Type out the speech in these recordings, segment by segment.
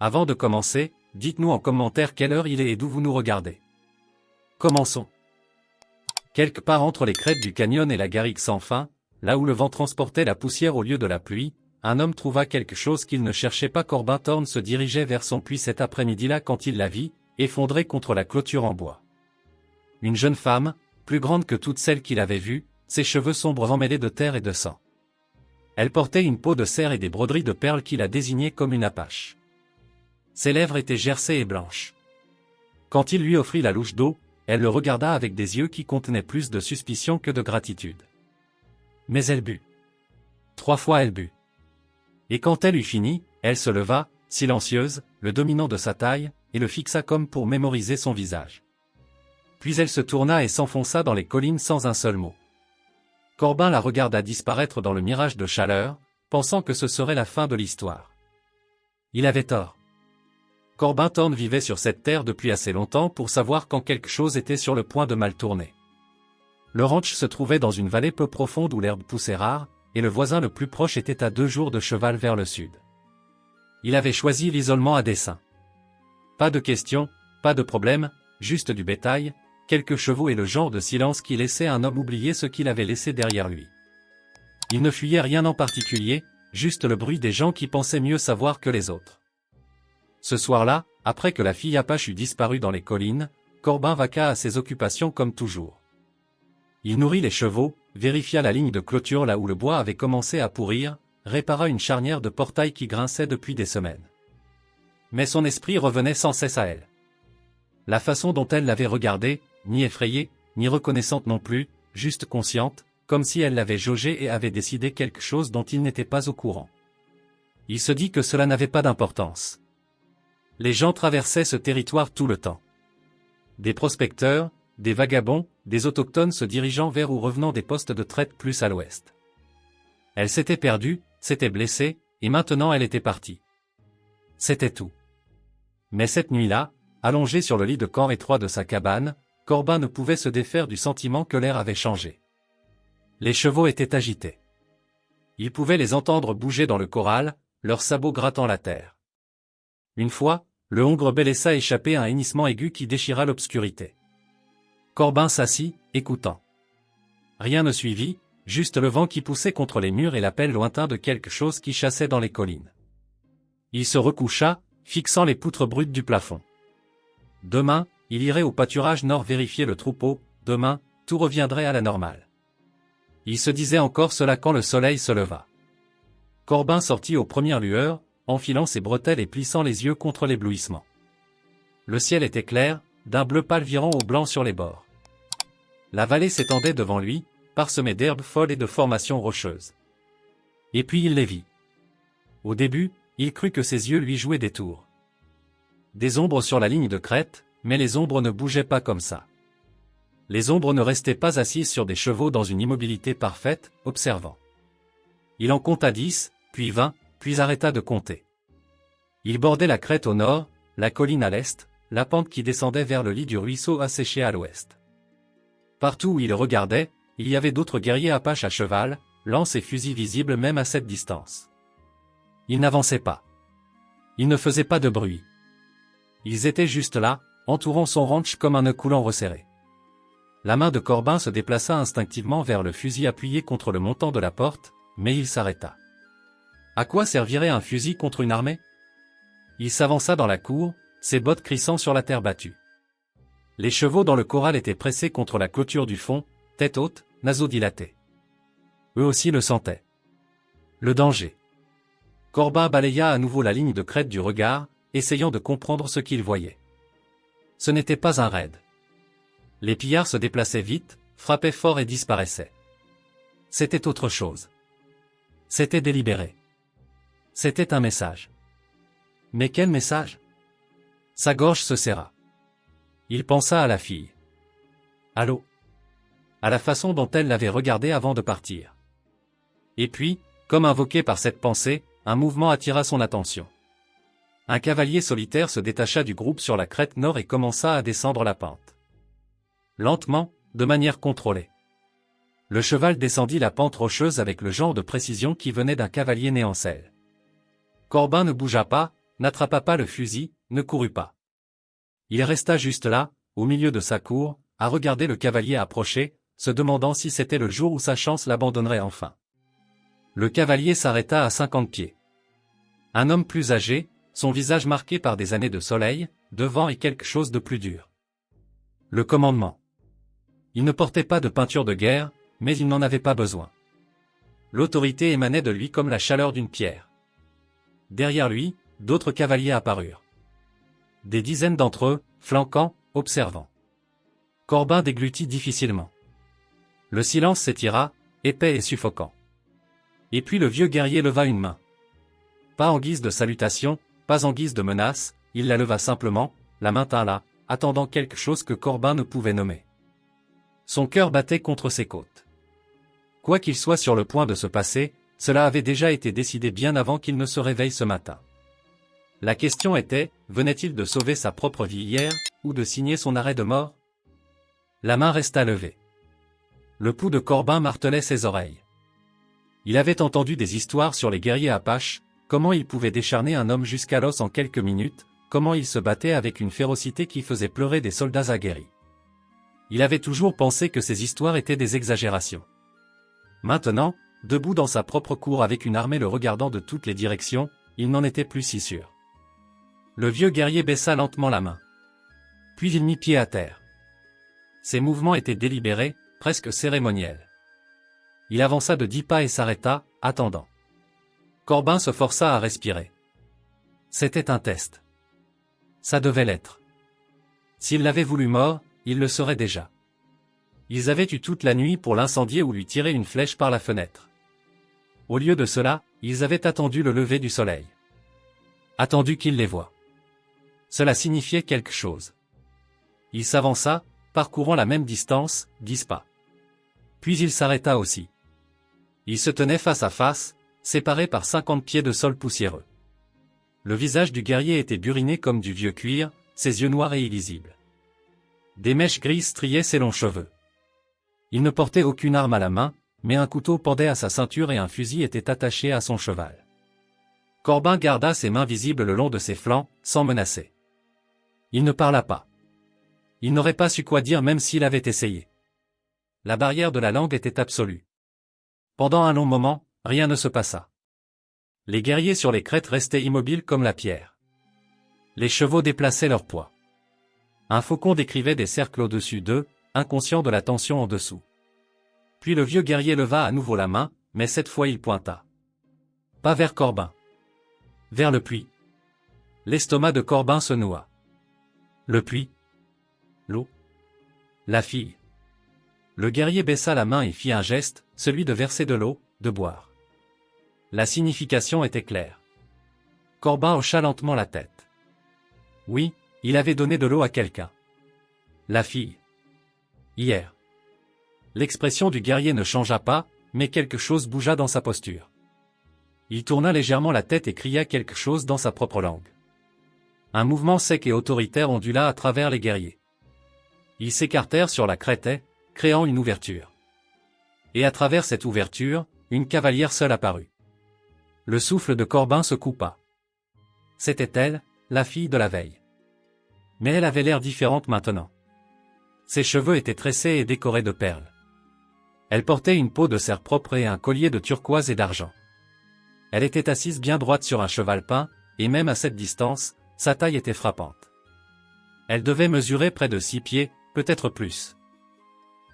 Avant de commencer, dites-nous en commentaire quelle heure il est et d'où vous nous regardez. Commençons. Quelque part entre les crêtes du canyon et la garrigue sans fin, là où le vent transportait la poussière au lieu de la pluie, un homme trouva quelque chose qu'il ne cherchait pas. Corbin Thorne se dirigeait vers son puits cet après-midi-là quand il la vit, effondrée contre la clôture en bois. Une jeune femme, plus grande que toutes celles qu'il avait vues, ses cheveux sombres emmêlés de terre et de sang. Elle portait une peau de cerf et des broderies de perles qui la désignaient comme une apache. Ses lèvres étaient gercées et blanches. Quand il lui offrit la louche d'eau, elle le regarda avec des yeux qui contenaient plus de suspicion que de gratitude. Mais elle but. 3 fois elle but. Et quand elle eut fini, elle se leva, silencieuse, le dominant de sa taille, et le fixa comme pour mémoriser son visage. Puis elle se tourna et s'enfonça dans les collines sans un seul mot. Corbin la regarda disparaître dans le mirage de chaleur, pensant que ce serait la fin de l'histoire. Il avait tort. Corbin Thorne vivait sur cette terre depuis assez longtemps pour savoir quand quelque chose était sur le point de mal tourner. Le ranch se trouvait dans une vallée peu profonde où l'herbe poussait rare, et le voisin le plus proche était à 2 jours de cheval vers le sud. Il avait choisi l'isolement à dessein. Pas de questions, pas de problème, juste du bétail, quelques chevaux et le genre de silence qui laissait un homme oublier ce qu'il avait laissé derrière lui. Il ne fuyait rien en particulier, juste le bruit des gens qui pensaient mieux savoir que les autres. Ce soir-là, après que la fille apache eut disparu dans les collines, Corbin vaqua à ses occupations comme toujours. Il nourrit les chevaux, vérifia la ligne de clôture là où le bois avait commencé à pourrir, répara une charnière de portail qui grinçait depuis des semaines. Mais son esprit revenait sans cesse à elle. La façon dont elle l'avait regardée, ni effrayée, ni reconnaissante non plus, juste consciente, comme si elle l'avait jaugé et avait décidé quelque chose dont il n'était pas au courant. Il se dit que cela n'avait pas d'importance. Les gens traversaient ce territoire tout le temps. Des prospecteurs, des vagabonds, des autochtones se dirigeant vers ou revenant des postes de traite plus à l'ouest. Elle s'était perdue, s'était blessée, et maintenant elle était partie. C'était tout. Mais cette nuit-là, allongé sur le lit de camp étroit de sa cabane, Corbin ne pouvait se défaire du sentiment que l'air avait changé. Les chevaux étaient agités. Il pouvait les entendre bouger dans le corral, leurs sabots grattant la terre. Une fois, le hongre laissa échapper un hennissement aigu qui déchira l'obscurité. Corbin s'assit, écoutant. Rien ne suivit, juste le vent qui poussait contre les murs et l'appel lointain de quelque chose qui chassait dans les collines. Il se recoucha, fixant les poutres brutes du plafond. Demain, il irait au pâturage nord vérifier le troupeau, demain, tout reviendrait à la normale. Il se disait encore cela quand le soleil se leva. Corbin sortit aux premières lueurs, enfilant ses bretelles et plissant les yeux contre l'éblouissement. Le ciel était clair, d'un bleu pâle virant au blanc sur les bords. La vallée s'étendait devant lui, parsemée d'herbes folles et de formations rocheuses. Et puis il les vit. Au début, il crut que ses yeux lui jouaient des tours. Des ombres sur la ligne de crête, mais les ombres ne bougeaient pas comme ça. Les ombres ne restaient pas assises sur des chevaux dans une immobilité parfaite, observant. Il en compta 10, puis 20, puis arrêta de compter. Il bordait la crête au nord, la colline à l'est, la pente qui descendait vers le lit du ruisseau asséché à l'ouest. Partout où il regardait, il y avait d'autres guerriers apaches à cheval, lances et fusils visibles même à cette distance. Ils n'avançaient pas. Ils ne faisaient pas de bruit. Ils étaient juste là, entourant son ranch comme un nœud coulant resserré. La main de Corbin se déplaça instinctivement vers le fusil appuyé contre le montant de la porte, mais il s'arrêta. À quoi servirait un fusil contre une armée? Il s'avança dans la cour, ses bottes crissant sur la terre battue. Les chevaux dans le corral étaient pressés contre la clôture du fond, tête haute, naseaux dilatés. Eux aussi le sentaient. Le danger. Corbin balaya à nouveau la ligne de crête du regard, essayant de comprendre ce qu'il voyait. Ce n'était pas un raid. Les pillards se déplaçaient vite, frappaient fort et disparaissaient. C'était autre chose. C'était délibéré. C'était un message. Mais quel message? Sa gorge se serra. Il pensa à la fille. Allô? À la façon dont elle l'avait regardé avant de partir. Et puis, comme invoqué par cette pensée, un mouvement attira son attention. Un cavalier solitaire se détacha du groupe sur la crête nord et commença à descendre la pente. Lentement, de manière contrôlée. Le cheval descendit la pente rocheuse avec le genre de précision qui venait d'un cavalier né en selle. Corbin ne bougea pas, n'attrapa pas le fusil, ne courut pas. Il resta juste là, au milieu de sa cour, à regarder le cavalier approcher, se demandant si c'était le jour où sa chance l'abandonnerait enfin. Le cavalier s'arrêta à 50 pieds. Un homme plus âgé, son visage marqué par des années de soleil, de vent et quelque chose de plus dur. Le commandement. Il ne portait pas de peinture de guerre, mais il n'en avait pas besoin. L'autorité émanait de lui comme la chaleur d'une pierre. Derrière lui, d'autres cavaliers apparurent. Des dizaines d'entre eux, flanquant, observant. Corbin déglutit difficilement. Le silence s'étira, épais et suffocant. Et puis le vieux guerrier leva une main. Pas en guise de salutation, pas en guise de menace, il la leva simplement, la main tint là, attendant quelque chose que Corbin ne pouvait nommer. Son cœur battait contre ses côtes. Quoi qu'il soit sur le point de se passer, cela avait déjà été décidé bien avant qu'il ne se réveille ce matin. La question était, venait-il de sauver sa propre vie hier, ou de signer son arrêt de mort? La main resta levée. Le pouls de Corbin martelait ses oreilles. Il avait entendu des histoires sur les guerriers apaches, comment ils pouvaient décharner un homme jusqu'à l'os en quelques minutes, comment ils se battaient avec une férocité qui faisait pleurer des soldats aguerris. Il avait toujours pensé que ces histoires étaient des exagérations. Maintenant, debout dans sa propre cour avec une armée le regardant de toutes les directions, il n'en était plus si sûr. Le vieux guerrier baissa lentement la main. Puis il mit pied à terre. Ses mouvements étaient délibérés, presque cérémoniels. Il avança de 10 pas et s'arrêta, attendant. Corbin se força à respirer. C'était un test. Ça devait l'être. S'il l'avait voulu mort, il le serait déjà. Ils avaient eu toute la nuit pour l'incendier ou lui tirer une flèche par la fenêtre. Au lieu de cela, ils avaient attendu le lever du soleil. Attendu qu'il les voie. Cela signifiait quelque chose. Il s'avança, parcourant la même distance, 10 pas. Puis il s'arrêta aussi. Ils se tenaient face à face, séparés par 50 pieds de sol poussiéreux. Le visage du guerrier était buriné comme du vieux cuir, ses yeux noirs et illisibles. Des mèches grises striaient ses longs cheveux. Il ne portait aucune arme à la main, mais un couteau pendait à sa ceinture et un fusil était attaché à son cheval. Corbin garda ses mains visibles le long de ses flancs, sans menacer. Il ne parla pas. Il n'aurait pas su quoi dire même s'il avait essayé. La barrière de la langue était absolue. Pendant un long moment, rien ne se passa. Les guerriers sur les crêtes restaient immobiles comme la pierre. Les chevaux déplaçaient leur poids. Un faucon décrivait des cercles au-dessus d'eux, inconscient de la tension en dessous. Puis le vieux guerrier leva à nouveau la main, mais cette fois il pointa. Pas vers Corbin. Vers le puits. L'estomac de Corbin se noua. Le puits. L'eau. La fille. Le guerrier baissa la main et fit un geste, celui de verser de l'eau, de boire. La signification était claire. Corbin hocha lentement la tête. Oui, il avait donné de l'eau à quelqu'un. La fille. Hier. L'expression du guerrier ne changea pas, mais quelque chose bougea dans sa posture. Il tourna légèrement la tête et cria quelque chose dans sa propre langue. Un mouvement sec et autoritaire ondula à travers les guerriers. Ils s'écartèrent sur la crête, créant une ouverture. Et à travers cette ouverture, une cavalière seule apparut. Le souffle de Corbin se coupa. C'était elle, la fille de la veille. Mais elle avait l'air différente maintenant. Ses cheveux étaient tressés et décorés de perles. Elle portait une peau de cerf propre et un collier de turquoise et d'argent. Elle était assise bien droite sur un cheval peint, et même à cette distance, sa taille était frappante. Elle devait mesurer près de 6 pieds, peut-être plus.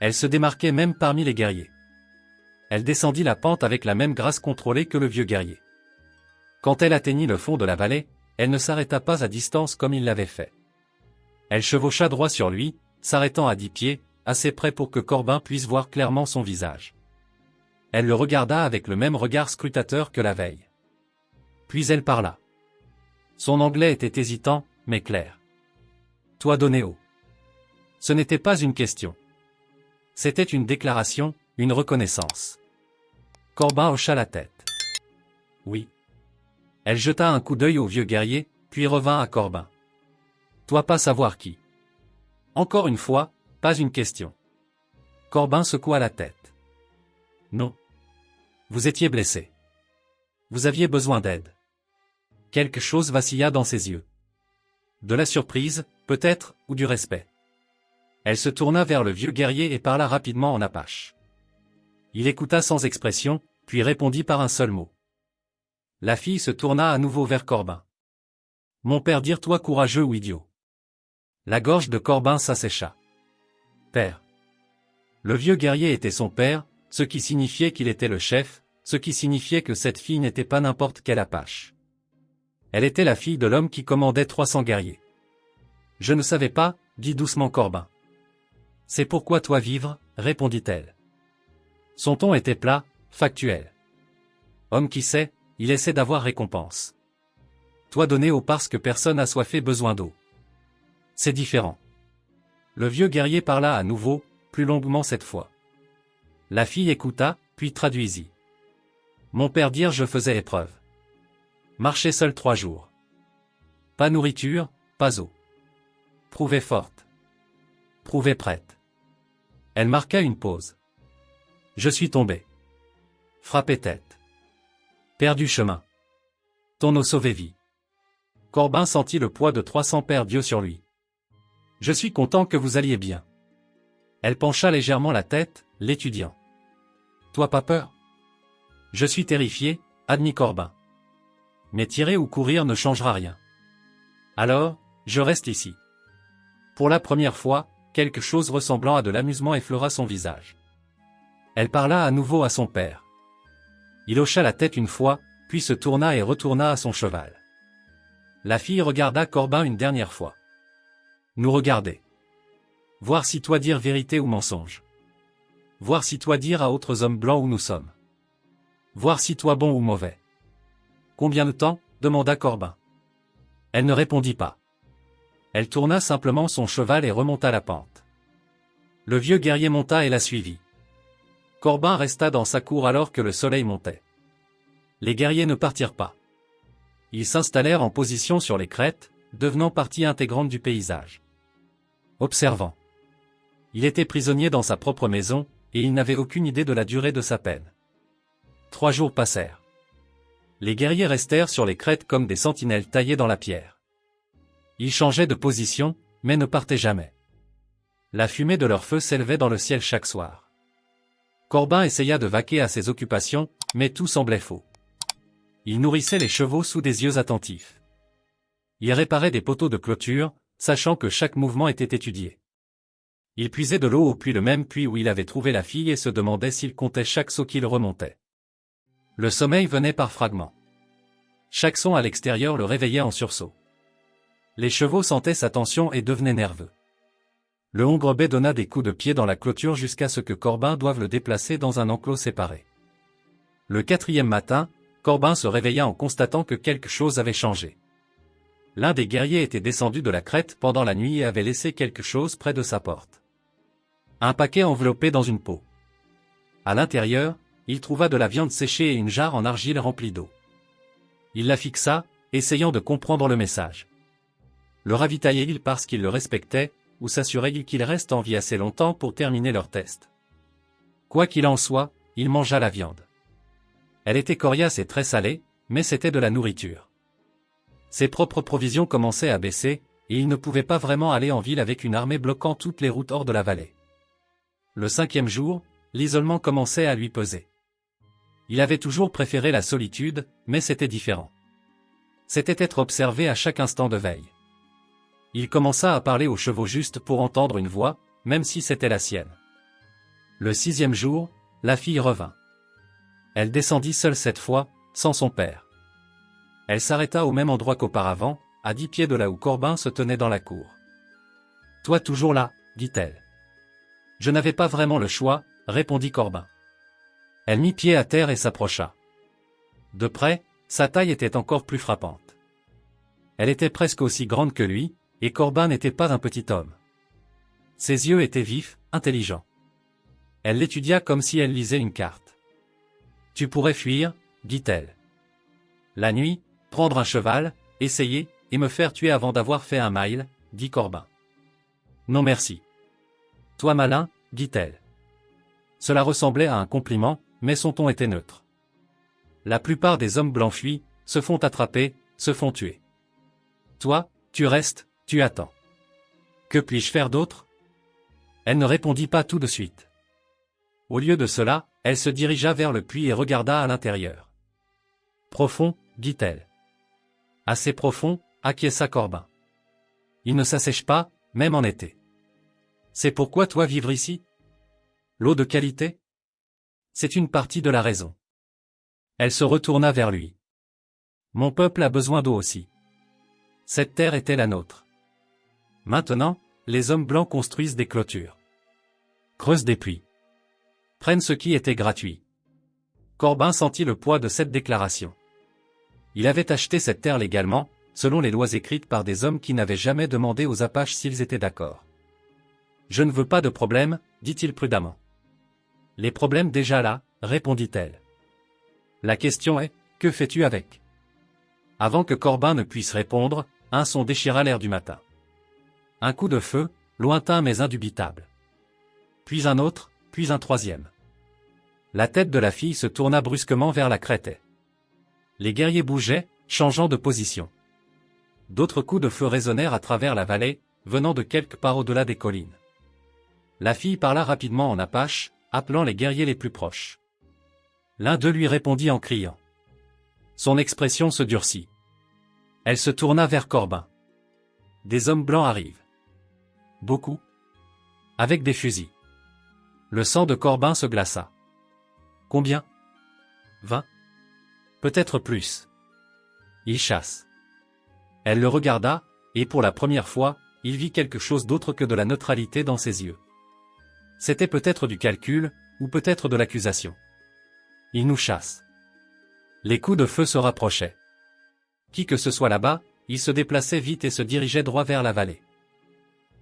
Elle se démarquait même parmi les guerriers. Elle descendit la pente avec la même grâce contrôlée que le vieux guerrier. Quand elle atteignit le fond de la vallée, elle ne s'arrêta pas à distance comme il l'avait fait. Elle chevaucha droit sur lui, s'arrêtant à 10 pieds, assez près pour que Corbin puisse voir clairement son visage. Elle le regarda avec le même regard scrutateur que la veille. Puis elle parla. Son anglais était hésitant, mais clair. Toi Donéo. Ce n'était pas une question. C'était une déclaration, une reconnaissance. Corbin hocha la tête. Oui. Elle jeta un coup d'œil au vieux guerrier, puis revint à Corbin. Toi pas savoir qui. Encore une fois, pas une question. Corbin secoua la tête. Non. Vous étiez blessé. Vous aviez besoin d'aide. Quelque chose vacilla dans ses yeux. De la surprise, peut-être, ou du respect. Elle se tourna vers le vieux guerrier et parla rapidement en apache. Il écouta sans expression, puis répondit par un seul mot. La fille se tourna à nouveau vers Corbin. « Mon père, dire-toi courageux ou idiot. » La gorge de Corbin s'assécha. « Père. » Le vieux guerrier était son père, ce qui signifiait qu'il était le chef, ce qui signifiait que cette fille n'était pas n'importe quelle apache. Elle était la fille de l'homme qui commandait 300 guerriers. « Je ne savais pas, » dit doucement Corbin. « C'est pourquoi toi vivre, » répondit-elle. Son ton était plat, factuel. « Homme qui sait, il essaie d'avoir récompense. Toi donner eau parce que personne assoiffé besoin d'eau. C'est différent. » Le vieux guerrier parla à nouveau, plus longuement cette fois. La fille écouta, puis traduisit. « Mon père dire je faisais épreuve. Marcher seul 3 jours. Pas nourriture, pas eau. Prouvée forte. Prouvée prête. » Elle marqua une pause. « Je suis tombé. Frappé tête. Perdu chemin. Ton eau sauvé vie. » Corbin sentit le poids de 300 paires d'yeux sur lui. « Je suis content que vous alliez bien. » Elle pencha légèrement la tête, l'étudiant. « Toi pas peur? » « Je suis terrifié, » admit Corbin. « Mais tirer ou courir ne changera rien. Alors, je reste ici. » Pour la première fois, quelque chose ressemblant à de l'amusement effleura son visage. Elle parla à nouveau à son père. Il hocha la tête une fois, puis se tourna et retourna à son cheval. La fille regarda Corbin une dernière fois. Nous regarder. Voir si toi dire vérité ou mensonge. Voir si toi dire à autres hommes blancs où nous sommes. Voir si toi bon ou mauvais. Combien de temps? Demanda Corbin. Elle ne répondit pas. Elle tourna simplement son cheval et remonta la pente. Le vieux guerrier monta et la suivit. Corbin resta dans sa cour alors que le soleil montait. Les guerriers ne partirent pas. Ils s'installèrent en position sur les crêtes, devenant partie intégrante du paysage. Observant. Il était prisonnier dans sa propre maison, et il n'avait aucune idée de la durée de sa peine. 3 jours passèrent. Les guerriers restèrent sur les crêtes comme des sentinelles taillées dans la pierre. Ils changeaient de position, mais ne partaient jamais. La fumée de leur feu s'élevait dans le ciel chaque soir. Corbin essaya de vaquer à ses occupations, mais tout semblait faux. Il nourrissait les chevaux sous des yeux attentifs. Il réparait des poteaux de clôture, sachant que chaque mouvement était étudié. Il puisait de l'eau au puits, le même puits où il avait trouvé la fille, et se demandait s'il comptait chaque seau qu'il remontait. Le sommeil venait par fragments. Chaque son à l'extérieur le réveillait en sursaut. Les chevaux sentaient sa tension et devenaient nerveux. Le hongrebet donna des coups de pied dans la clôture jusqu'à ce que Corbin doive le déplacer dans un enclos séparé. Le 4e matin, Corbin se réveilla en constatant que quelque chose avait changé. L'un des guerriers était descendu de la crête pendant la nuit et avait laissé quelque chose près de sa porte. Un paquet enveloppé dans une peau. À l'intérieur, il trouva de la viande séchée et une jarre en argile remplie d'eau. Il la fixa, essayant de comprendre le message. Le ravitaillait-il parce qu'il le respectait, ou s'assurait-il qu'il reste en vie assez longtemps pour terminer leur test? Quoi qu'il en soit, il mangea la viande. Elle était coriace et très salée, mais c'était de la nourriture. Ses propres provisions commençaient à baisser, et il ne pouvait pas vraiment aller en ville avec une armée bloquant toutes les routes hors de la vallée. Le 5e jour, l'isolement commençait à lui peser. Il avait toujours préféré la solitude, mais c'était différent. C'était être observé à chaque instant de veille. Il commença à parler aux chevaux juste pour entendre une voix, même si c'était la sienne. Le 6e jour, la fille revint. Elle descendit seule cette fois, sans son père. Elle s'arrêta au même endroit qu'auparavant, à 10 pieds de là où Corbin se tenait dans la cour. « Toi toujours là, dit-elle. »« Je n'avais pas vraiment le choix, répondit Corbin. Elle mit pied à terre et s'approcha. De près, sa taille était encore plus frappante. Elle était presque aussi grande que lui, et Corbin n'était pas un petit homme. Ses yeux étaient vifs, intelligents. Elle l'étudia comme si elle lisait une carte. « Tu pourrais fuir, dit-elle. La nuit, prendre un cheval, essayer, et me faire tuer avant d'avoir fait un mile, dit Corbin. Non merci. Toi malin, dit-elle. Cela ressemblait à un compliment, mais son ton était neutre. La plupart des hommes blancs fuient, se font attraper, se font tuer. Toi, tu restes, tu attends. Que puis-je faire d'autre? Elle ne répondit pas tout de suite. Au lieu de cela, elle se dirigea vers le puits et regarda à l'intérieur. Profond, dit-elle. Assez profond, acquiesça Corbin. Il ne s'assèche pas, même en été. C'est pourquoi toi vivre ici? L'eau de qualité? C'est une partie de la raison. Elle se retourna vers lui. Mon peuple a besoin d'eau aussi. Cette terre était la nôtre. Maintenant, les hommes blancs construisent des clôtures. Creusent des puits. Prennent ce qui était gratuit. Corbin sentit le poids de cette déclaration. Il avait acheté cette terre légalement, selon les lois écrites par des hommes qui n'avaient jamais demandé aux Apaches s'ils étaient d'accord. Je ne veux pas de problème, dit-il prudemment. Les problèmes déjà là, répondit-elle. La question est, que fais-tu avec? Avant que Corbin ne puisse répondre, un son déchira l'air du matin. Un coup de feu, lointain mais indubitable. Puis un autre, puis un troisième. La tête de la fille se tourna brusquement vers la crête. Les guerriers bougeaient, changeant de position. D'autres coups de feu résonnèrent à travers la vallée, venant de quelque part au-delà des collines. La fille parla rapidement en apache, appelant les guerriers les plus proches. L'un d'eux lui répondit en criant. Son expression se durcit. Elle se tourna vers Corbin. Des hommes blancs arrivent. Beaucoup. Avec des fusils. Le sang de Corbin se glaça. Combien? 20. Peut-être plus. Ils chassent. Elle le regarda, et pour la première fois, il vit quelque chose d'autre que de la neutralité dans ses yeux. C'était peut-être du calcul, ou peut-être de l'accusation. Ils nous chassent. Les coups de feu se rapprochaient. Qui que ce soit là-bas, il se déplaçait vite et se dirigeait droit vers la vallée.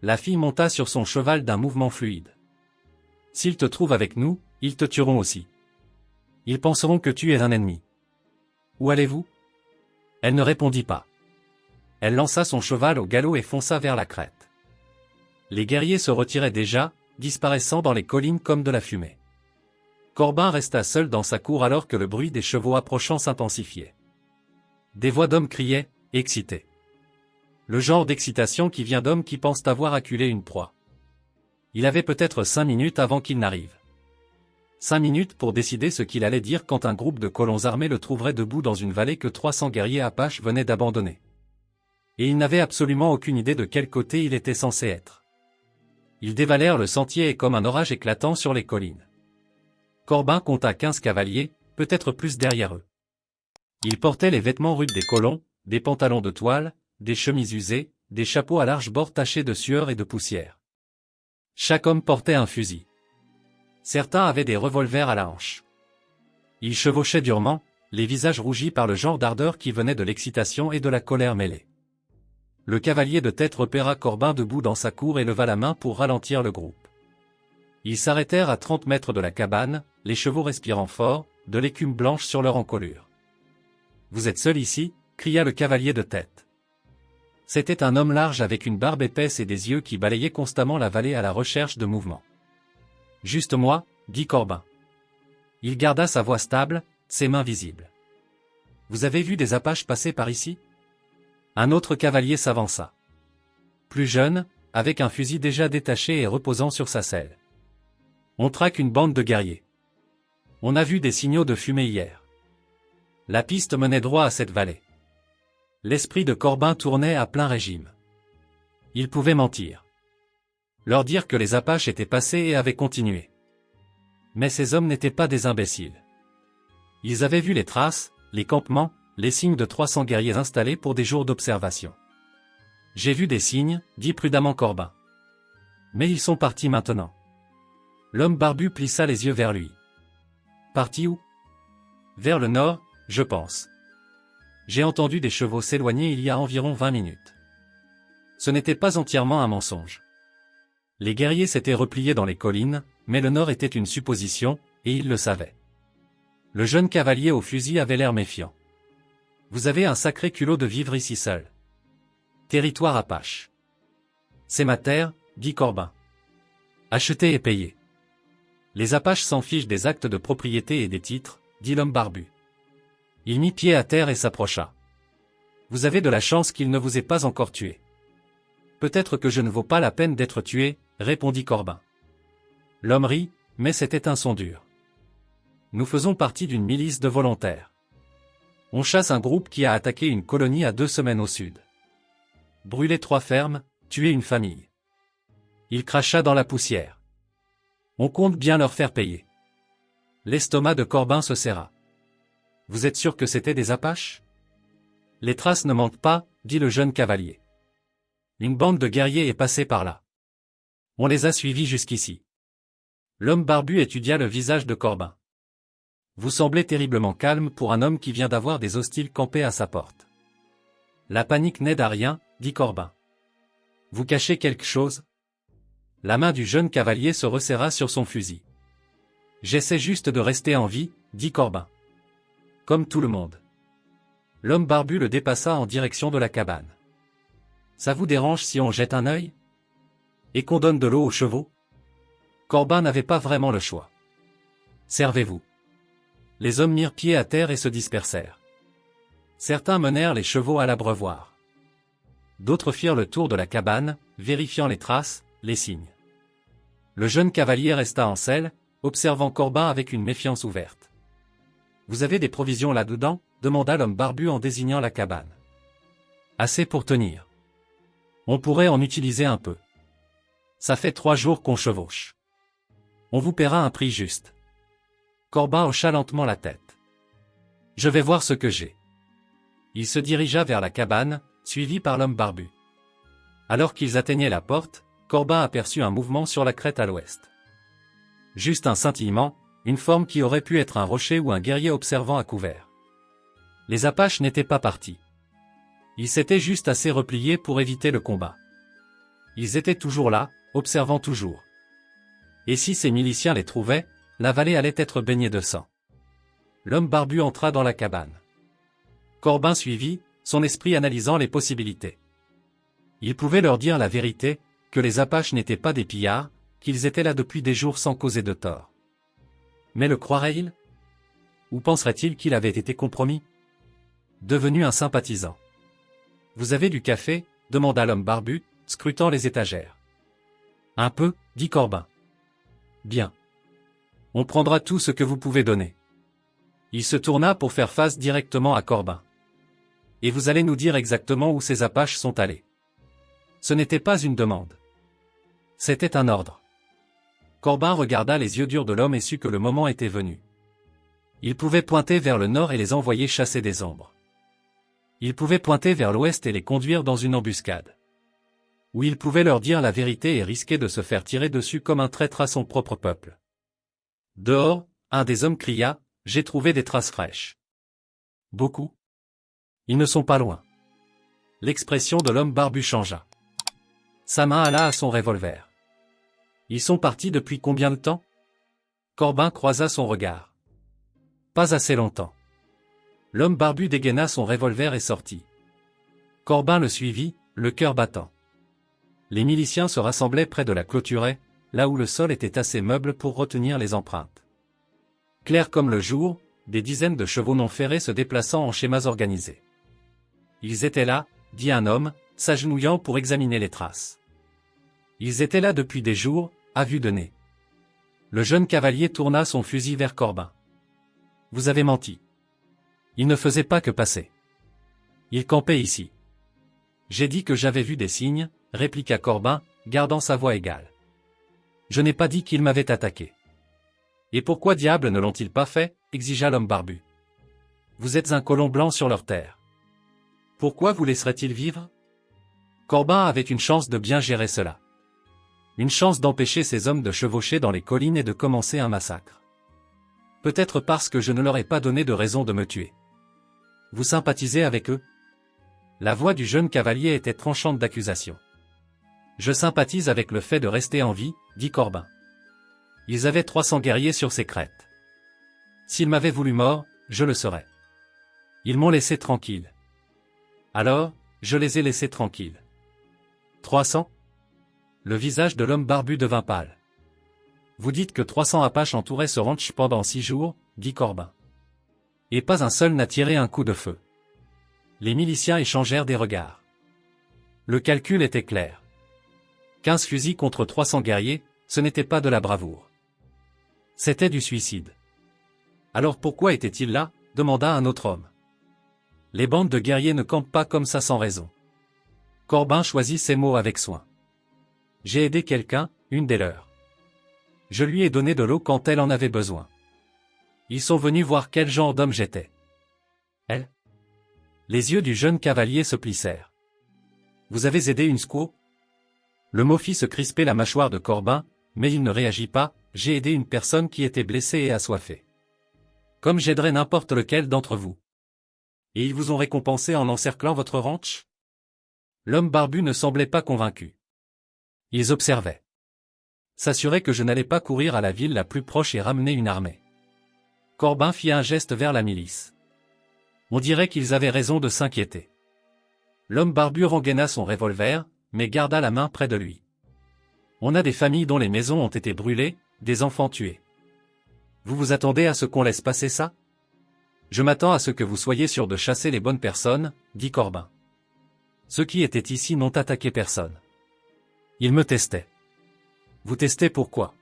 La fille monta sur son cheval d'un mouvement fluide. S'ils te trouvent avec nous, ils te tueront aussi. Ils penseront que tu es un ennemi. Où allez-vous? Elle ne répondit pas. Elle lança son cheval au galop et fonça vers la crête. Les guerriers se retiraient déjà, disparaissant dans les collines comme de la fumée. Corbin resta seul dans sa cour alors que le bruit des chevaux approchant s'intensifiait. Des voix d'hommes criaient, excités. Le genre d'excitation qui vient d'hommes qui pensent avoir acculé une proie. Il avait peut-être 5 minutes avant qu'il n'arrive. 5 minutes pour décider ce qu'il allait dire quand un groupe de colons armés le trouverait debout dans une vallée que 300 guerriers apaches venaient d'abandonner. Et il n'avait absolument aucune idée de quel côté il était censé être. Ils dévalèrent le sentier et comme un orage éclatant sur les collines. Corbin compta 15 cavaliers, peut-être plus derrière eux. Ils portaient les vêtements rudes des colons, des pantalons de toile, des chemises usées, des chapeaux à larges bords tachés de sueur et de poussière. Chaque homme portait un fusil. Certains avaient des revolvers à la hanche. Ils chevauchaient durement, les visages rougis par le genre d'ardeur qui venait de l'excitation et de la colère mêlée. Le cavalier de tête repéra Corbin debout dans sa cour et leva la main pour ralentir le groupe. Ils s'arrêtèrent à 30 mètres de la cabane, les chevaux respirant fort, de l'écume blanche sur leur encolure. « Vous êtes seul ici » cria le cavalier de tête. C'était un homme large avec une barbe épaisse et des yeux qui balayaient constamment la vallée à la recherche de mouvement. « Juste moi » dit Corbin. Il garda sa voix stable, ses mains visibles. « Vous avez vu des Apaches passer par ici » Un autre cavalier s'avança. Plus jeune, avec un fusil déjà détaché et reposant sur sa selle. On traque une bande de guerriers. On a vu des signaux de fumée hier. La piste menait droit à cette vallée. L'esprit de Corbin tournait à plein régime. Il pouvait mentir. Leur dire que les Apaches étaient passés et avaient continué. Mais ces hommes n'étaient pas des imbéciles. Ils avaient vu les traces, les campements, les signes de 300 guerriers installés pour des jours d'observation. J'ai vu des signes, dit prudemment Corbin. Mais ils sont partis maintenant. L'homme barbu plissa les yeux vers lui. Partis où? Vers le nord, je pense. J'ai entendu des chevaux s'éloigner il y a environ 20 minutes. Ce n'était pas entièrement un mensonge. Les guerriers s'étaient repliés dans les collines, mais le nord était une supposition, et ils le savaient. Le jeune cavalier au fusil avait l'air méfiant. Vous avez un sacré culot de vivre ici seul. Territoire apache. C'est ma terre, dit Corbin. Acheter et payer. Les Apaches s'en fichent des actes de propriété et des titres, dit l'homme barbu. Il mit pied à terre et s'approcha. Vous avez de la chance qu'il ne vous ait pas encore tué. Peut-être que je ne vaux pas la peine d'être tué, répondit Corbin. L'homme rit, mais c'était un son dur. Nous faisons partie d'une milice de volontaires. On chasse un groupe qui a attaqué une colonie à 2 semaines au sud. Brûlé 3 fermes, tué une famille. Il cracha dans la poussière. On compte bien leur faire payer. L'estomac de Corbin se serra. Vous êtes sûr que c'était des Apaches? Les traces ne mentent pas, dit le jeune cavalier. Une bande de guerriers est passée par là. On les a suivis jusqu'ici. L'homme barbu étudia le visage de Corbin. Vous semblez terriblement calme pour un homme qui vient d'avoir des hostiles campés à sa porte. La panique n'aide à rien, dit Corbin. Vous cachez quelque chose? La main du jeune cavalier se resserra sur son fusil. J'essaie juste de rester en vie, dit Corbin. Comme tout le monde. L'homme barbu le dépassa en direction de la cabane. Ça vous dérange si on jette un œil? Et qu'on donne de l'eau aux chevaux? Corbin n'avait pas vraiment le choix. Servez-vous. Les hommes mirent pied à terre et se dispersèrent. Certains menèrent les chevaux à l'abreuvoir. D'autres firent le tour de la cabane, vérifiant les traces, les signes. Le jeune cavalier resta en selle, observant Corbin avec une méfiance ouverte. Vous avez des provisions là-dedans? Demanda l'homme barbu en désignant la cabane. Assez pour tenir. On pourrait en utiliser un peu. Ça fait 3 jours qu'on chevauche. On vous paiera un prix juste. Corbin hocha lentement la tête. Je vais voir ce que j'ai. Il se dirigea vers la cabane, suivi par l'homme barbu. Alors qu'ils atteignaient la porte, Corbin aperçut un mouvement sur la crête à l'ouest. Juste un scintillement, une forme qui aurait pu être un rocher ou un guerrier observant à couvert. Les Apaches n'étaient pas partis. Ils s'étaient juste assez repliés pour éviter le combat. Ils étaient toujours là, observant toujours. Et si ces miliciens les trouvaient, la vallée allait être baignée de sang. L'homme barbu entra dans la cabane. Corbin suivit, son esprit analysant les possibilités. Il pouvait leur dire la vérité, que les Apaches n'étaient pas des pillards, qu'ils étaient là depuis des jours sans causer de tort. Mais le croirait-il? Ou penserait-il qu'il avait été compromis? Devenu un sympathisant. Vous avez du café? Demanda l'homme barbu, scrutant les étagères. Un peu, dit Corbin. Bien. On prendra tout ce que vous pouvez donner. Il se tourna pour faire face directement à Corbin. Et vous allez nous dire exactement où ces Apaches sont allés. Ce n'était pas une demande. C'était un ordre. Corbin regarda les yeux durs de l'homme et sut que le moment était venu. Il pouvait pointer vers le nord et les envoyer chasser des ombres. Il pouvait pointer vers l'ouest et les conduire dans une embuscade. Ou il pouvait leur dire la vérité et risquer de se faire tirer dessus comme un traître à son propre peuple. Dehors, un des hommes cria, « J'ai trouvé des traces fraîches. » Beaucoup. Ils ne sont pas loin. L'expression de l'homme barbu changea. Sa main alla à son revolver. Ils sont partis depuis combien de temps? Corbin croisa son regard. Pas assez longtemps. L'homme barbu dégaina son revolver et sortit. Corbin le suivit, le cœur battant. Les miliciens se rassemblaient près de la clôturée, là où le sol était assez meuble pour retenir les empreintes. Clair comme le jour, des dizaines de chevaux non ferrés se déplaçant en schémas organisés. Ils étaient là, dit un homme, s'agenouillant pour examiner les traces. Ils étaient là depuis des jours, à vue de nez. Le jeune cavalier tourna son fusil vers Corbin. Vous avez menti. Il ne faisait pas que passer. Il campait ici. J'ai dit que j'avais vu des signes, répliqua Corbin, gardant sa voix égale. Je n'ai pas dit qu'ils m'avaient attaqué. Et pourquoi diable ne l'ont-ils pas fait? Exigea l'homme barbu. Vous êtes un colon blanc sur leur terre. Pourquoi vous laisseraient-ils vivre? Corbin avait une chance de bien gérer cela. Une chance d'empêcher ces hommes de chevaucher dans les collines et de commencer un massacre. Peut-être parce que je ne leur ai pas donné de raison de me tuer. Vous sympathisez avec eux? La voix du jeune cavalier était tranchante d'accusation. Je sympathise avec le fait de rester en vie, dit Corbin. Ils avaient 300 guerriers sur ces crêtes. S'ils m'avaient voulu mort, je le serais. Ils m'ont laissé tranquille. Alors, je les ai laissés tranquilles. 300? Le visage de l'homme barbu devint pâle. Vous dites que 300 Apaches entouraient ce ranch pendant 6 jours, dit Corbin. Et pas un seul n'a tiré un coup de feu. Les miliciens échangèrent des regards. Le calcul était clair. 15 fusils contre 300 guerriers, ce n'était pas de la bravoure. C'était du suicide. Alors pourquoi était-il là, demanda un autre homme. Les bandes de guerriers ne campent pas comme ça sans raison. Corbin choisit ses mots avec soin. J'ai aidé quelqu'un, une des leurs. Je lui ai donné de l'eau quand elle en avait besoin. Ils sont venus voir quel genre d'homme j'étais. Elle? Les yeux du jeune cavalier se plissèrent. Vous avez aidé une squaw? Le mot fit se crisper la mâchoire de Corbin, mais il ne réagit pas. J'ai aidé une personne qui était blessée et assoiffée. Comme j'aiderais n'importe lequel d'entre vous. Et ils vous ont récompensé en encerclant votre ranch? L'homme barbu ne semblait pas convaincu. Ils observaient. S'assurer que je n'allais pas courir à la ville la plus proche et ramener une armée. Corbin fit un geste vers la milice. On dirait qu'ils avaient raison de s'inquiéter. L'homme barbu rengaina son revolver, mais garda la main près de lui. On a des familles dont les maisons ont été brûlées, des enfants tués. Vous vous attendez à ce qu'on laisse passer ça? Je m'attends à ce que vous soyez sûr de chasser les bonnes personnes, dit Corbin. Ceux qui étaient ici n'ont attaqué personne. Ils me testaient. Vous testez pourquoi?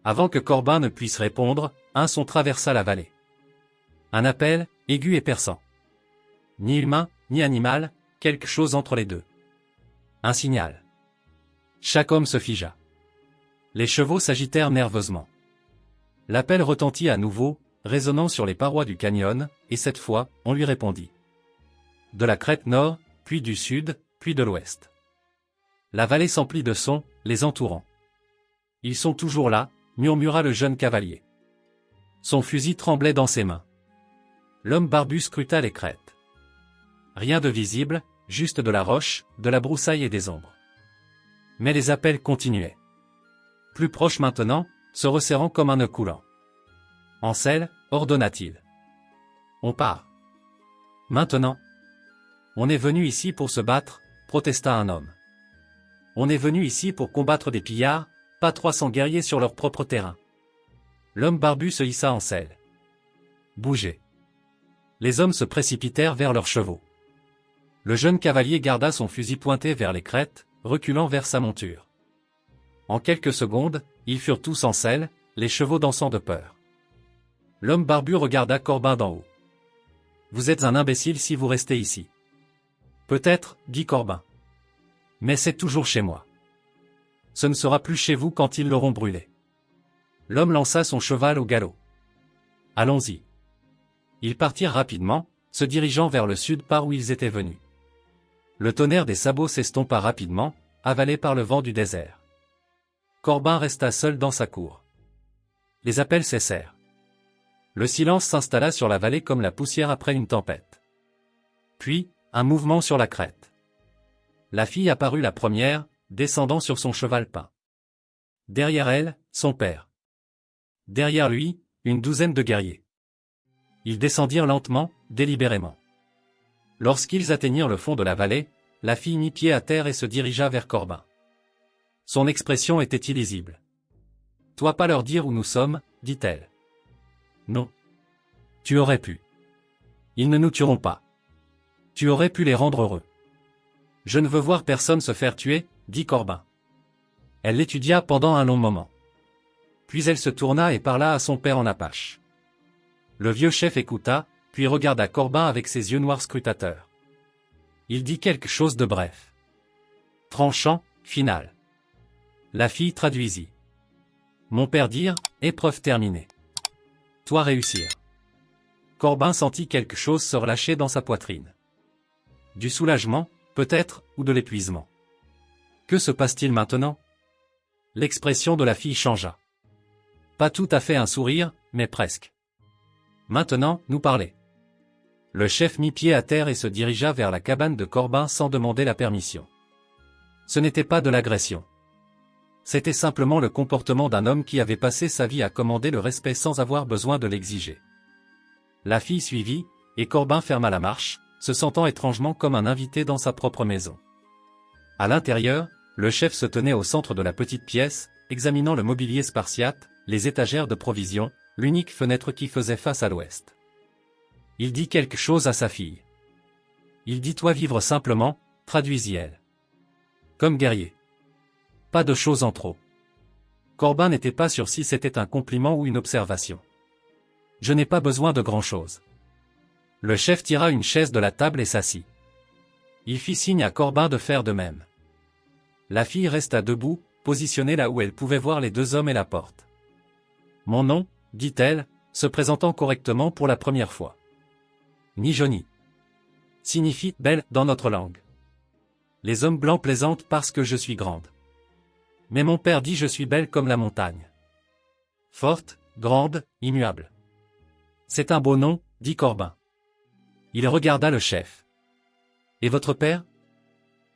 Avant que Corbin ne puisse répondre, un son traversa la vallée. Un appel, aigu et perçant. Ni humain, ni animal, quelque chose entre les deux. Un signal. Chaque homme se figea. Les chevaux s'agitèrent nerveusement. L'appel retentit à nouveau, résonnant sur les parois du canyon, et cette fois, on lui répondit. De la crête nord, puis du sud, puis de l'ouest. La vallée s'emplit de sons, les entourant. Ils sont toujours là, murmura le jeune cavalier. Son fusil tremblait dans ses mains. L'homme barbu scruta les crêtes. Rien de visible, juste de la roche, de la broussaille et des ombres. Mais les appels continuaient. Plus proche maintenant, se resserrant comme un nœud coulant. Ansel, ordonna-t-il. On part. Maintenant. On est venu ici pour se battre, protesta un homme. On est venu ici pour combattre des pillards, pas 300 guerriers sur leur propre terrain. L'homme barbu se hissa en selle. Bougez. Les hommes se précipitèrent vers leurs chevaux. Le jeune cavalier garda son fusil pointé vers les crêtes, reculant vers sa monture. En quelques secondes, ils furent tous en selle, les chevaux dansant de peur. L'homme barbu regarda Corbin d'en haut. Vous êtes un imbécile si vous restez ici. Peut-être, dit Corbin. Mais c'est toujours chez moi. Ce ne sera plus chez vous quand ils l'auront brûlé. L'homme lança son cheval au galop. Allons-y. Ils partirent rapidement, se dirigeant vers le sud par où ils étaient venus. Le tonnerre des sabots s'estompa rapidement, avalé par le vent du désert. Corbin resta seul dans sa cour. Les appels cessèrent. Le silence s'installa sur la vallée comme la poussière après une tempête. Puis, un mouvement sur la crête. La fille apparut la première, descendant sur son cheval peint. Derrière elle, son père. Derrière lui, une douzaine de guerriers. Ils descendirent lentement, délibérément. Lorsqu'ils atteignirent le fond de la vallée, la fille mit pied à terre et se dirigea vers Corbin. Son expression était illisible. « Toi pas leur dire où nous sommes, dit-elle. Non. Tu aurais pu. Ils ne nous tueront pas. Tu aurais pu les rendre heureux. Je ne veux voir personne se faire tuer, dit Corbin. Elle l'étudia pendant un long moment. Puis elle se tourna et parla à son père en apache. Le vieux chef écouta, puis regarda Corbin avec ses yeux noirs scrutateurs. Il dit quelque chose de bref. Tranchant, final. La fille traduisit. Mon père dire, épreuve terminée. Toi réussir. Corbin sentit quelque chose se relâcher dans sa poitrine. Du soulagement, peut-être, ou de l'épuisement. Que se passe-t-il maintenant? L'expression de la fille changea. Pas tout à fait un sourire, mais presque. Maintenant, nous parler. Le chef mit pied à terre et se dirigea vers la cabane de Corbin sans demander la permission. Ce n'était pas de l'agression. C'était simplement le comportement d'un homme qui avait passé sa vie à commander le respect sans avoir besoin de l'exiger. La fille suivit, et Corbin ferma la marche, se sentant étrangement comme un invité dans sa propre maison. À l'intérieur, le chef se tenait au centre de la petite pièce, examinant le mobilier spartiate, les étagères de provisions, l'unique fenêtre qui faisait face à l'ouest. Il dit quelque chose à sa fille. Il dit toi vivre simplement, traduisit elle. Comme guerrier. Pas de choses en trop. Corbin n'était pas sûr si c'était un compliment ou une observation. Je n'ai pas besoin de grand-chose. Le chef tira une chaise de la table et s'assit. Il fit signe à Corbin de faire de même. La fille resta debout, positionnée là où elle pouvait voir les deux hommes et la porte. Mon nom, dit-elle, se présentant correctement pour la première fois. Nijoni. Signifie belle dans notre langue. Les hommes blancs plaisantent parce que je suis grande. Mais mon père dit je suis belle comme la montagne. Forte, grande, immuable. C'est un beau nom, dit Corbin. Il regarda le chef. Et votre père?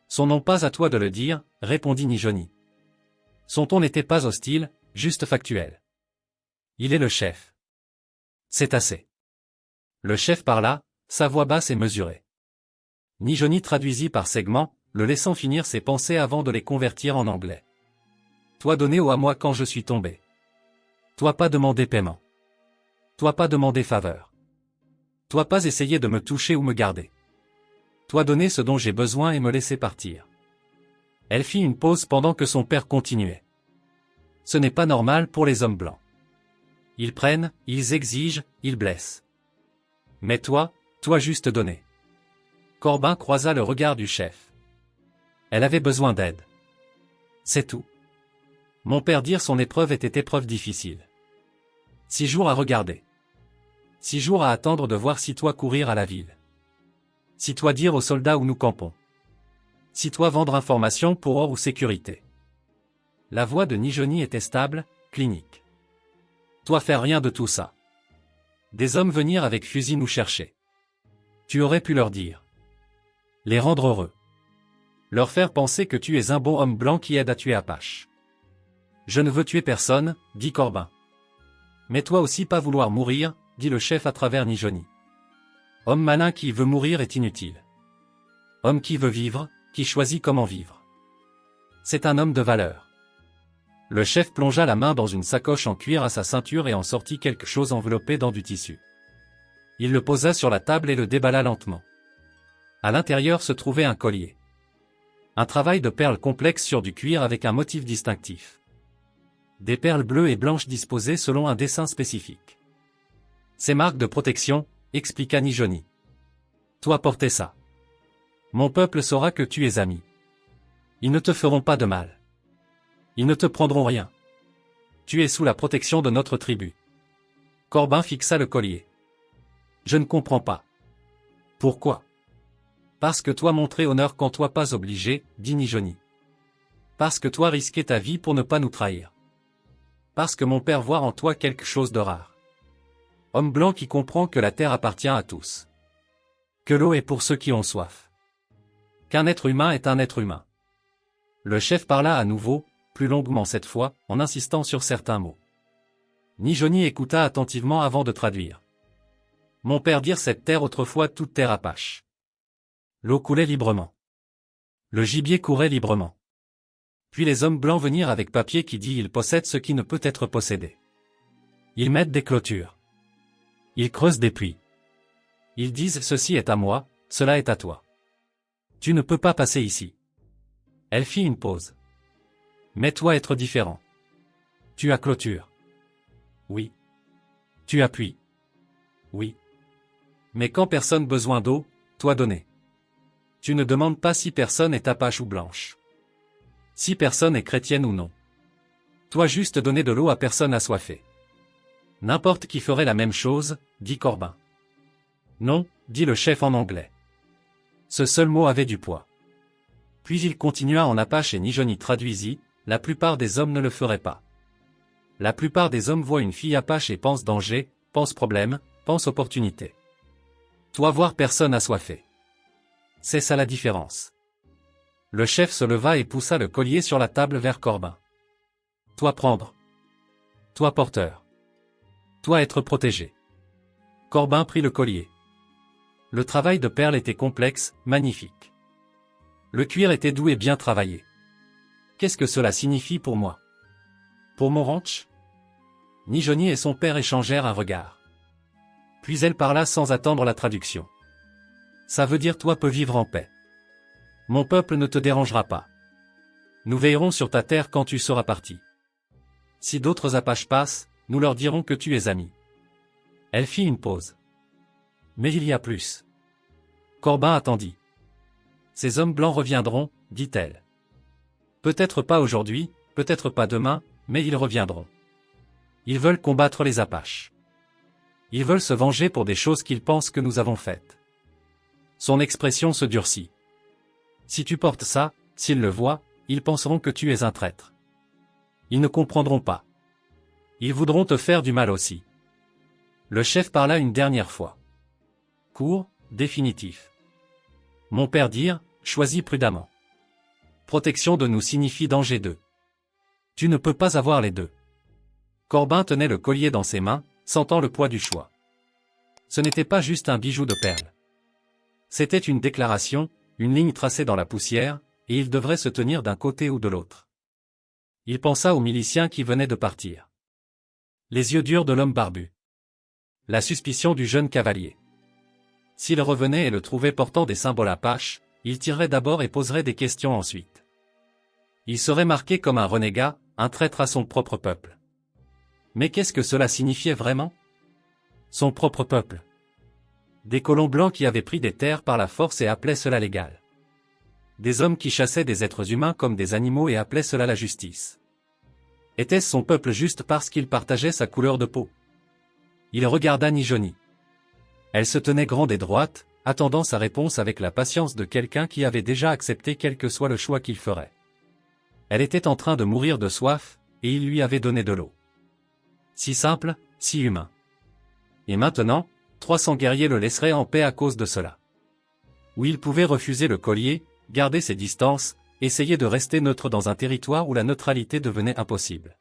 Son nom pas à toi de le dire, répondit Nijoni. Son ton n'était pas hostile, juste factuel. Il est le chef. C'est assez. Le chef parla, sa voix basse et mesurée. Nijoni traduisit par segments, le laissant finir ses pensées avant de les convertir en anglais. Toi donner à moi quand je suis tombé. Toi pas demander paiement. Toi pas demander faveur. Toi pas essayer de me toucher ou me garder. Toi donner ce dont j'ai besoin et me laisser partir. Elle fit une pause pendant que son père continuait. Ce n'est pas normal pour les hommes blancs. Ils prennent, ils exigent, ils blessent. Mais toi juste donner. Corbin croisa le regard du chef. Elle avait besoin d'aide. C'est tout. Mon père dire son épreuve était épreuve difficile. 6 jours à regarder. 6 jours à attendre de voir si toi courir à la ville. Si toi dire aux soldats où nous campons. Si toi vendre information pour or ou sécurité. La voix de Nijoni était stable, clinique. Toi faire rien de tout ça. Des hommes venir avec fusil nous chercher. Tu aurais pu leur dire. Les rendre heureux. Leur faire penser que tu es un bon homme blanc qui aide à tuer Apache. Je ne veux tuer personne, dit Corbin. Mais toi aussi pas vouloir mourir, dit le chef à travers Nijoni. Homme malin qui veut mourir est inutile. Homme qui veut vivre, qui choisit comment vivre. C'est un homme de valeur. Le chef plongea la main dans une sacoche en cuir à sa ceinture et en sortit quelque chose enveloppé dans du tissu. Il le posa sur la table et le déballa lentement. À l'intérieur se trouvait un collier. Un travail de perles complexe sur du cuir avec un motif distinctif. Des perles bleues et blanches disposées selon un dessin spécifique. Ces marques de protection, expliqua Nijoni. Toi portez ça. Mon peuple saura que tu es ami. Ils ne te feront pas de mal. Ils ne te prendront rien. Tu es sous la protection de notre tribu. Corbin fixa le collier. Je ne comprends pas. Pourquoi? Parce que toi montrer honneur quand toi pas obligé, dit Nijoni. Parce que toi risquer ta vie pour ne pas nous trahir. Parce que mon père voit en toi quelque chose de rare. Homme blanc qui comprend que la terre appartient à tous. Que l'eau est pour ceux qui ont soif. Qu'un être humain est un être humain. Le chef parla à nouveau, plus longuement cette fois, en insistant sur certains mots. Nijoni écouta attentivement avant de traduire. Mon père dire cette terre autrefois toute terre Apache. L'eau coulait librement. Le gibier courait librement. Puis les hommes blancs venirent avec papier qui dit ils possèdent ce qui ne peut être possédé. Ils mettent des clôtures. Ils creusent des puits. Ils disent ceci est à moi, cela est à toi. Tu ne peux pas passer ici. Elle fit une pause. Mais toi être différent. Tu as clôture. Oui. Tu as puits. Oui. Mais quand personne besoin d'eau, toi donner. Tu ne demandes pas si personne est apache ou blanche. Si personne est chrétienne ou non. Toi juste donner de l'eau à personne assoiffée. N'importe qui ferait la même chose, dit Corbin. Non, dit le chef en anglais. Ce seul mot avait du poids. Puis il continua en apache et Nijoni traduisit, la plupart des hommes ne le feraient pas. La plupart des hommes voient une fille apache et pensent danger, pensent problème, pensent opportunité. Toi voir personne assoiffée. C'est ça la différence. Le chef se leva et poussa le collier sur la table vers Corbin. Toi prendre. Toi porteur. Toi être protégé. Corbin prit le collier. Le travail de perles était complexe, magnifique. Le cuir était doux et bien travaillé. Qu'est-ce que cela signifie pour moi? Pour mon ranch? Nijoni et son père échangèrent un regard. Puis elle parla sans attendre la traduction. ça veut dire toi peux vivre en paix. Mon peuple ne te dérangera pas. Nous veillerons sur ta terre quand tu seras parti. Si d'autres Apaches passent, nous leur dirons que tu es ami. Elle fit une pause. Mais il y a plus. Corbin attendit. Ces hommes blancs reviendront, dit-elle. Peut-être pas aujourd'hui, peut-être pas demain, mais ils reviendront. Ils veulent combattre les Apaches. Ils veulent se venger pour des choses qu'ils pensent que nous avons faites. Son expression se durcit. Si tu portes ça, s'ils le voient, ils penseront que tu es un traître. Ils ne comprendront pas. Ils voudront te faire du mal aussi. Le chef parla une dernière fois. Court, définitif. Mon père dire, choisis prudemment. Protection de nous signifie danger d'eux. Tu ne peux pas avoir les deux. Corbin tenait le collier dans ses mains, sentant le poids du choix. Ce n'était pas juste un bijou de perles. C'était une déclaration, une ligne tracée dans la poussière, et il devrait se tenir d'un côté ou de l'autre. Il pensa aux miliciens qui venaient de partir. Les yeux durs de l'homme barbu. La suspicion du jeune cavalier. S'il revenait et le trouvait portant des symboles apaches, il tirerait d'abord et poserait des questions ensuite. Il serait marqué comme un renégat, un traître à son propre peuple. Mais qu'est-ce que cela signifiait vraiment? Son propre peuple. Des colons blancs qui avaient pris des terres par la force et appelaient cela légal. Des hommes qui chassaient des êtres humains comme des animaux et appelaient cela la justice. Était-ce son peuple juste parce qu'il partageait sa couleur de peau? Il regarda Nijoni. Elle se tenait grande et droite, attendant sa réponse avec la patience de quelqu'un qui avait déjà accepté quel que soit le choix qu'il ferait. Elle était en train de mourir de soif, et il lui avait donné de l'eau. Si simple, si humain. Et maintenant, 300 guerriers le laisseraient en paix à cause de cela. Ou il pouvait refuser le collier, garder ses distances, essayer de rester neutre dans un territoire où la neutralité devenait impossible.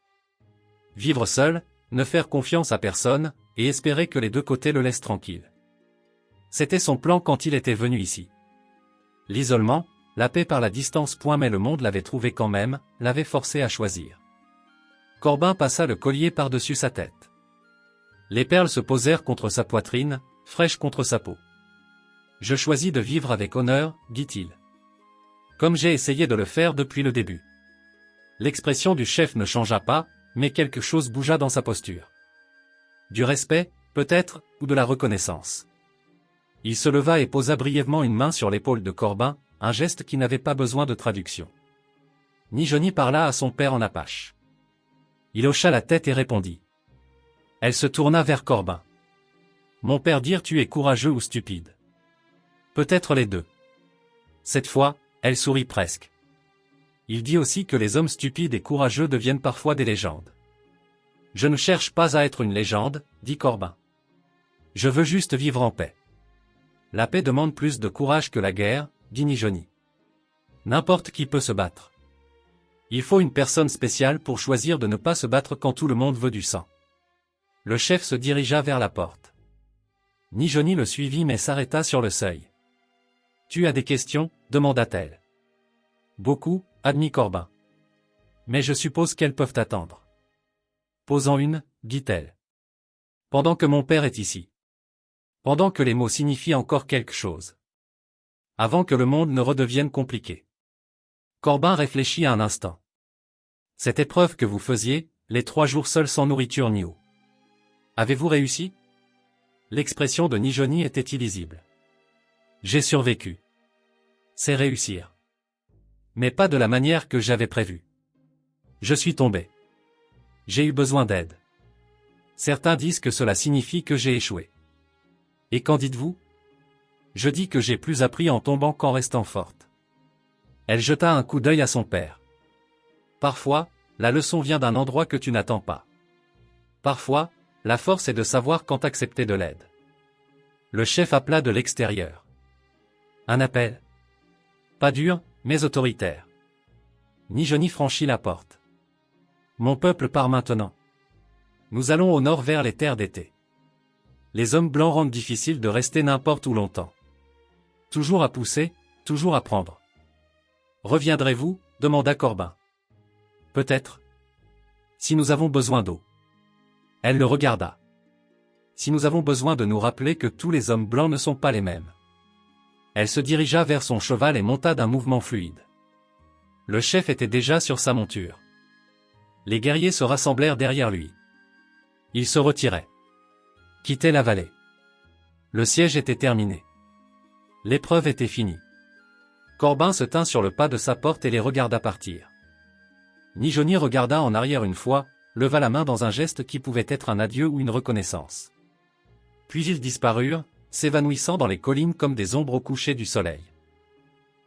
Vivre seul, ne faire confiance à personne, et espérer que les deux côtés le laissent tranquille. C'était son plan quand il était venu ici. L'isolement, la paix par la distance. Mais le monde l'avait trouvé quand même, l'avait forcé à choisir. Corbin passa le collier par-dessus sa tête. Les perles se posèrent contre sa poitrine, fraîches contre sa peau. Je choisis de vivre avec honneur, dit-il. Comme j'ai essayé de le faire depuis le début. L'expression du chef ne changea pas, mais quelque chose bougea dans sa posture. Du respect, peut-être, ou de la reconnaissance. Il se leva et posa brièvement une main sur l'épaule de Corbin, un geste qui n'avait pas besoin de traduction. Nijoni parla à son père en apache. Il hocha la tête et répondit. Elle se tourna vers Corbin. Mon père dire tu es courageux ou stupide. Peut-être les deux. Cette fois, elle sourit presque. Il dit aussi que les hommes stupides et courageux deviennent parfois des légendes. Je ne cherche pas à être une légende, dit Corbin. Je veux juste vivre en paix. La paix demande plus de courage que la guerre, dit Nijoni. N'importe qui peut se battre. Il faut une personne spéciale pour choisir de ne pas se battre quand tout le monde veut du sang. Le chef se dirigea vers la porte. Nijoni le suivit mais s'arrêta sur le seuil. Tu as des questions, demanda-t-elle. Beaucoup, admit Corbin. Mais je suppose qu'elles peuvent attendre. Posant une, dit-elle. Pendant que mon père est ici. Pendant que les mots signifient encore quelque chose. Avant que le monde ne redevienne compliqué. Corbin réfléchit un instant. Cette épreuve que vous faisiez, les 3 jours seuls sans nourriture ni eau. Avez-vous réussi? L'expression de Nijoni était illisible. J'ai survécu. C'est réussir. Mais pas de la manière que j'avais prévu. Je suis tombé. J'ai eu besoin d'aide. Certains disent que cela signifie que j'ai échoué. Et qu'en dites-vous? Je dis que j'ai plus appris en tombant qu'en restant forte. Elle jeta un coup d'œil à son père. Parfois, la leçon vient d'un endroit que tu n'attends pas. Parfois, la force est de savoir quand accepter de l'aide. Le chef appela de l'extérieur. Un appel. Pas dur, mais autoritaire. Nijoni franchit la porte. Mon peuple part maintenant. Nous allons au nord vers les terres d'été. Les hommes blancs rendent difficile de rester n'importe où longtemps. Toujours à pousser, toujours à prendre. Reviendrez-vous? Demanda Corbin. Peut-être. Si nous avons besoin d'eau. Elle le regarda. Si nous avons besoin de nous rappeler que tous les hommes blancs ne sont pas les mêmes. Elle se dirigea vers son cheval et monta d'un mouvement fluide. Le chef était déjà sur sa monture. Les guerriers se rassemblèrent derrière lui. Ils se retiraient. Quittaient la vallée. Le siège était terminé. L'épreuve était finie. Corbin se tint sur le pas de sa porte et les regarda partir. Nijoni regarda en arrière une fois, leva la main dans un geste qui pouvait être un adieu ou une reconnaissance. Puis ils disparurent, s'évanouissant dans les collines comme des ombres au coucher du soleil.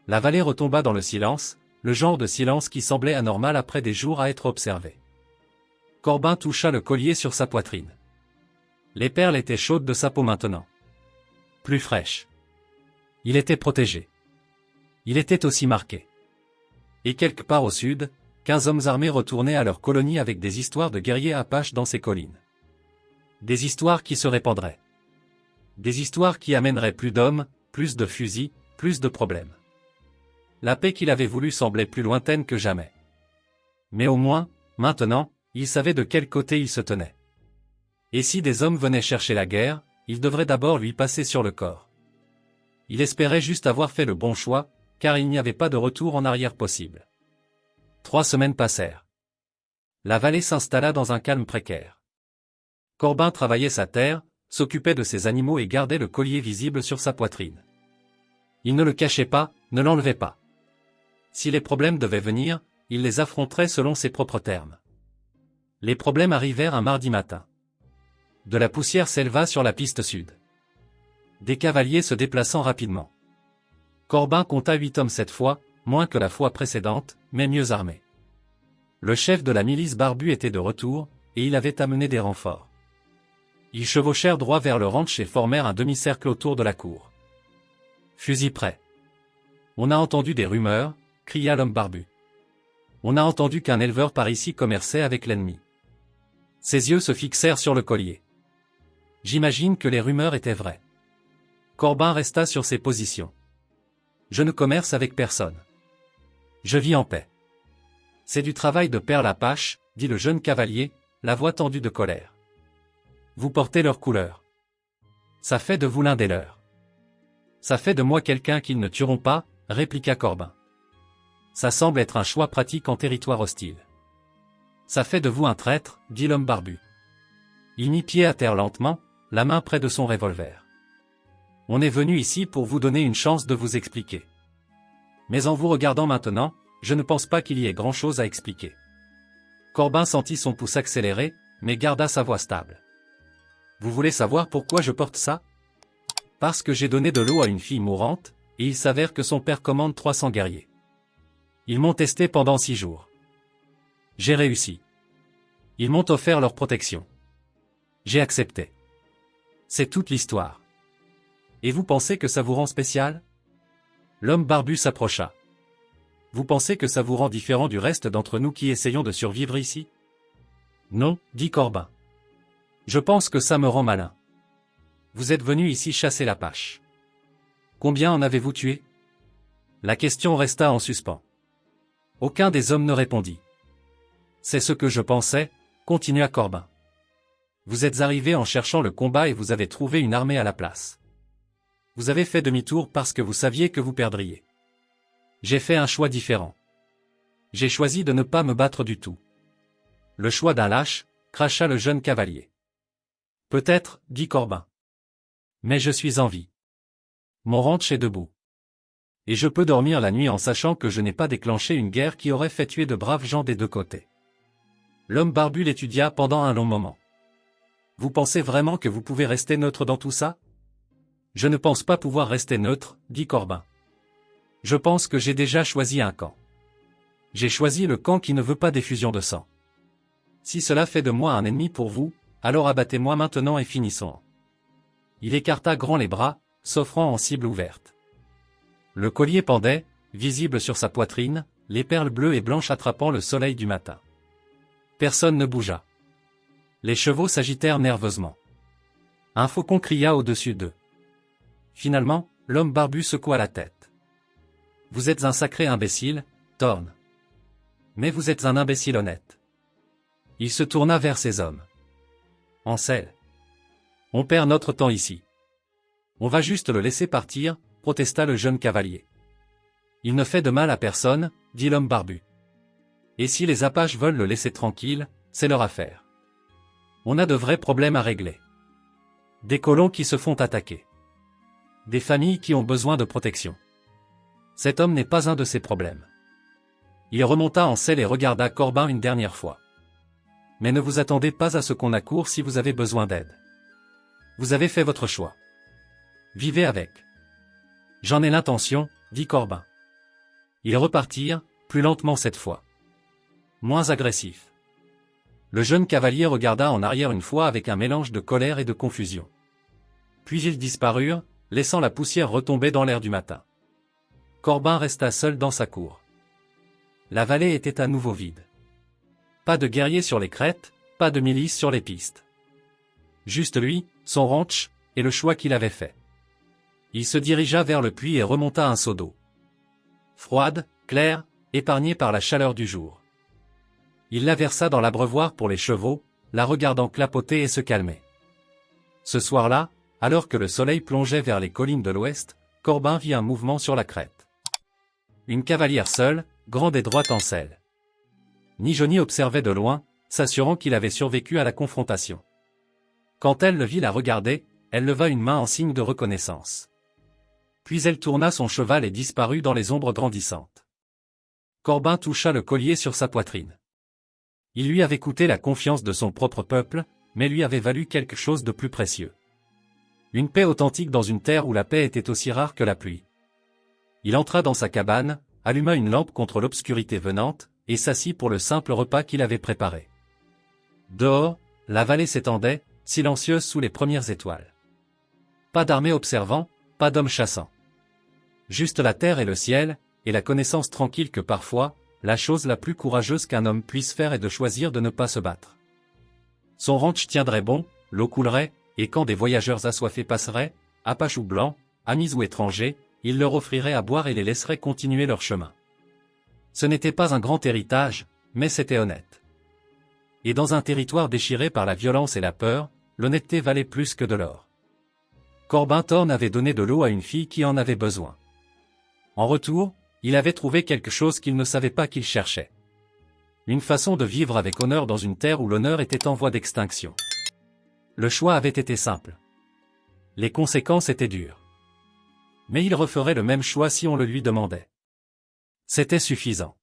La vallée retomba dans le silence, le genre de silence qui semblait anormal après des jours à être observé. Corbin toucha le collier sur sa poitrine. Les perles étaient chaudes de sa peau maintenant. Plus fraîches. Il était protégé. Il était aussi marqué. Et quelque part au sud, 15 hommes armés retournaient à leur colonie avec des histoires de guerriers apaches dans ces collines. Des histoires qui se répandraient. Des histoires qui amèneraient plus d'hommes, plus de fusils, plus de problèmes. La paix qu'il avait voulu semblait plus lointaine que jamais. Mais au moins, maintenant, il savait de quel côté il se tenait. Et si des hommes venaient chercher la guerre, ils devraient d'abord lui passer sur le corps. Il espérait juste avoir fait le bon choix, car il n'y avait pas de retour en arrière possible. 3 semaines passèrent. La vallée s'installa dans un calme précaire. Corbin travaillait sa terre, s'occupait de ses animaux et gardait le collier visible sur sa poitrine. Il ne le cachait pas, ne l'enlevait pas. Si les problèmes devaient venir, il les affronterait selon ses propres termes. Les problèmes arrivèrent un mardi matin. De la poussière s'éleva sur la piste sud. Des cavaliers se déplaçant rapidement. Corbin compta 8 hommes cette fois, moins que la fois précédente, mais mieux armés. Le chef de la milice barbu était de retour, et il avait amené des renforts. Ils chevauchèrent droit vers le ranch et formèrent un demi-cercle autour de la cour. Fusil prêt. On a entendu des rumeurs, cria l'homme barbu. On a entendu qu'un éleveur par ici commerçait avec l'ennemi. Ses yeux se fixèrent sur le collier. J'imagine que les rumeurs étaient vraies. Corbin resta sur ses positions. Je ne commerce avec personne. Je vis en paix. C'est du travail de perle apache, dit le jeune cavalier, la voix tendue de colère. Vous portez leur couleur. Ça fait de vous l'un des leurs. Ça fait de moi quelqu'un qu'ils ne tueront pas, répliqua Corbin. Ça semble être un choix pratique en territoire hostile. Ça fait de vous un traître, dit l'homme barbu. Il mit pied à terre lentement, la main près de son revolver. On est venu ici pour vous donner une chance de vous expliquer. Mais en vous regardant maintenant, je ne pense pas qu'il y ait grand-chose à expliquer. Corbin sentit son pouce accélérer, mais garda sa voix stable. Vous voulez savoir pourquoi je porte ça? Parce que j'ai donné de l'eau à une fille mourante, et il s'avère que son père commande 300 guerriers. Ils m'ont testé pendant 6 jours. J'ai réussi. Ils m'ont offert leur protection. J'ai accepté. C'est toute l'histoire. Et vous pensez que ça vous rend spécial? L'homme barbu s'approcha. Vous pensez que ça vous rend différent du reste d'entre nous qui essayons de survivre ici? Non, dit Corbin. Je pense que ça me rend malin. Vous êtes venu ici chasser l'apache. Combien en avez-vous tué? La question resta en suspens. Aucun des hommes ne répondit. C'est ce que je pensais, continua Corbin. Vous êtes arrivé en cherchant le combat et vous avez trouvé une armée à la place. Vous avez fait demi-tour parce que vous saviez que vous perdriez. J'ai fait un choix différent. J'ai choisi de ne pas me battre du tout. Le choix d'un lâche, cracha le jeune cavalier. Peut-être, dit Corbin. Mais je suis en vie. Mon ranch est debout. Et je peux dormir la nuit en sachant que je n'ai pas déclenché une guerre qui aurait fait tuer de braves gens des deux côtés. L'homme barbu l'étudia pendant un long moment. Vous pensez vraiment que vous pouvez rester neutre dans tout ça? Je ne pense pas pouvoir rester neutre, dit Corbin. Je pense que j'ai déjà choisi un camp. J'ai choisi le camp qui ne veut pas d'effusion de sang. Si cela fait de moi un ennemi pour vous, alors abattez-moi maintenant et finissons. Il écarta grand les bras, s'offrant en cible ouverte. Le collier pendait, visible sur sa poitrine, les perles bleues et blanches attrapant le soleil du matin. Personne ne bougea. Les chevaux s'agitèrent nerveusement. Un faucon cria au-dessus d'eux. Finalement, l'homme barbu secoua la tête. Vous êtes un sacré imbécile, Thorn. Mais vous êtes un imbécile honnête. Il se tourna vers ses hommes. Ansel. On perd notre temps ici. On va juste le laisser partir, protesta le jeune cavalier. Il ne fait de mal à personne, dit l'homme barbu. Et si les Apaches veulent le laisser tranquille, c'est leur affaire. On a de vrais problèmes à régler. Des colons qui se font attaquer. Des familles qui ont besoin de protection. Cet homme n'est pas un de ces problèmes. Il remonta en selle et regarda Corbin une dernière fois. Mais ne vous attendez pas à ce qu'on accourt si vous avez besoin d'aide. Vous avez fait votre choix. Vivez avec. J'en ai l'intention, dit Corbin. Ils repartirent, plus lentement cette fois. Moins agressifs. Le jeune cavalier regarda en arrière une fois avec un mélange de colère et de confusion. Puis ils disparurent, laissant la poussière retomber dans l'air du matin. Corbin resta seul dans sa cour. La vallée était à nouveau vide. Pas de guerriers sur les crêtes, pas de milices sur les pistes. Juste lui, son ranch, et le choix qu'il avait fait. Il se dirigea vers le puits et remonta un seau d'eau. Froide, claire, épargnée par la chaleur du jour. Il la versa dans l'abreuvoir pour les chevaux, la regardant clapoter et se calmer. Ce soir-là, alors que le soleil plongeait vers les collines de l'ouest, Corbin vit un mouvement sur la crête. Une cavalière seule, grande et droite en selle. Ni observait de loin, s'assurant qu'il avait survécu à la confrontation. Quand elle le vit la regarder, elle leva une main en signe de reconnaissance. Puis elle tourna son cheval et disparut dans les ombres grandissantes. Corbin toucha le collier sur sa poitrine. Il lui avait coûté la confiance de son propre peuple, mais lui avait valu quelque chose de plus précieux. Une paix authentique dans une terre où la paix était aussi rare que la pluie. Il entra dans sa cabane, alluma une lampe contre l'obscurité venante, et s'assit pour le simple repas qu'il avait préparé. Dehors, la vallée s'étendait, silencieuse sous les premières étoiles. Pas d'armée observant, pas d'homme chassant. Juste la terre et le ciel, et la connaissance tranquille que parfois, la chose la plus courageuse qu'un homme puisse faire est de choisir de ne pas se battre. Son ranch tiendrait bon, l'eau coulerait, et quand des voyageurs assoiffés passeraient, Apaches ou blancs, amis ou étrangers, il leur offrirait à boire et les laisserait continuer leur chemin. Ce n'était pas un grand héritage, mais c'était honnête. Et dans un territoire déchiré par la violence et la peur, l'honnêteté valait plus que de l'or. Corbin Thorne avait donné de l'eau à une fille qui en avait besoin. En retour, il avait trouvé quelque chose qu'il ne savait pas qu'il cherchait. Une façon de vivre avec honneur dans une terre où l'honneur était en voie d'extinction. Le choix avait été simple. Les conséquences étaient dures. Mais il referait le même choix si on le lui demandait. C'était suffisant.